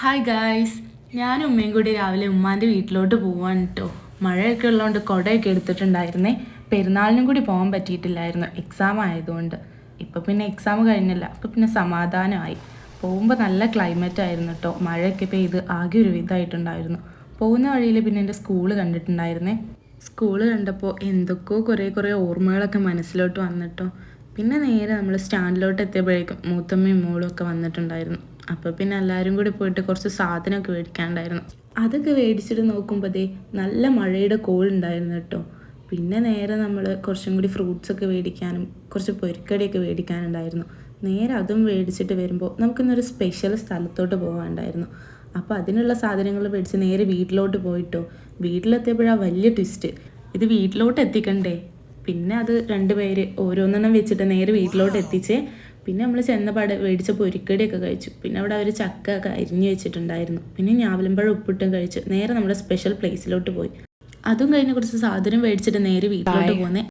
Hi guys, ഞാനും ഉമ്മയും കൂടി രാവിലെ ഉമ്മാൻ്റെ വീട്ടിലോട്ട് പോവാണ് കേട്ടോ. മഴയൊക്കെ ഉള്ളതുകൊണ്ട് കുടയൊക്കെ എടുത്തിട്ടുണ്ടായിരുന്നേ. പെരുന്നാളിനും കൂടി പോകാൻ പറ്റിയിട്ടില്ലായിരുന്നു, എക്സാം ആയതുകൊണ്ട്. ഇപ്പോൾ പിന്നെ എക്സാം കഴിഞ്ഞില്ല, അപ്പോൾ പിന്നെ സമാധാനമായി. പോകുമ്പോൾ നല്ല ക്ലൈമറ്റ് ആയിരുന്നു കേട്ടോ. മഴയൊക്കെ പെയ്ത് ആകെ ഒരു വിധമായിട്ടുണ്ടായിരുന്നു. പോകുന്ന വഴിയിൽ പിന്നെ എൻ്റെ സ്കൂള് കണ്ടിട്ടുണ്ടായിരുന്നേ. സ്കൂള് കണ്ടപ്പോൾ എന്തൊക്കെയോ കുറേ ഓർമ്മകളൊക്കെ മനസ്സിലോട്ട് വന്നിട്ടോ. പിന്നെ നേരെ നമ്മൾ സ്റ്റാൻഡിലോട്ട് എത്തിയപ്പോഴേക്കും മൂത്തമ്മയും മോളും ഒക്കെ വന്നിട്ടുണ്ടായിരുന്നു. അപ്പോൾ പിന്നെ എല്ലാവരും കൂടി പോയിട്ട് കുറച്ച് സാധനമൊക്കെ മേടിക്കാനുണ്ടായിരുന്നു. അതൊക്കെ മേടിച്ചിട്ട് നോക്കുമ്പോഴേ നല്ല മഴയുടെ കോളുണ്ടായിരുന്നു കേട്ടോ. പിന്നെ നേരെ നമ്മൾ കുറച്ചും കൂടി ഫ്രൂട്ട്സൊക്കെ മേടിക്കാനും കുറച്ച് പൊരിക്കടിയൊക്കെ മേടിക്കാനുണ്ടായിരുന്നു. നേരെ അതും മേടിച്ചിട്ട് വരുമ്പോൾ നമുക്കിന്നൊരു സ്പെഷ്യൽ സ്ഥലത്തോട്ട് പോകാനുണ്ടായിരുന്നു. അപ്പോൾ അതിനുള്ള സാധനങ്ങൾ മേടിച്ച് നേരെ വീട്ടിലോട്ട് പോയിട്ടോ. വീട്ടിലെത്തിയപ്പോഴാണ് വലിയ ട്വിസ്റ്റ്. ഇത് വീട്ടിലോട്ട് എത്തിക്കണ്ടേ? പിന്നെ അത് രണ്ടുപേര് ഓരോന്നെണ്ണം വെച്ചിട്ട് നേരെ വീട്ടിലോട്ട് എത്തിച്ച് പിന്നെ നമ്മൾ ചെന്നപാട് മേടിച്ച പൊരിക്കടിയൊക്കെ കഴിച്ചു. പിന്നെ അവിടെ അവർ ചക്ക ഒക്കെ അരിഞ്ഞ് വെച്ചിട്ടുണ്ടായിരുന്നു. പിന്നെ ഞാവലമ്പഴം ഉപ്പിട്ടും കഴിച്ച് നേരെ നമ്മുടെ സ്പെഷ്യൽ പ്ലേസിലോട്ട് പോയി. അതും കഴിഞ്ഞ് കുറച്ച് സാധനം മേടിച്ചിട്ട് നേരെ വീട്ടിലോട്ട് പോകുന്നത്.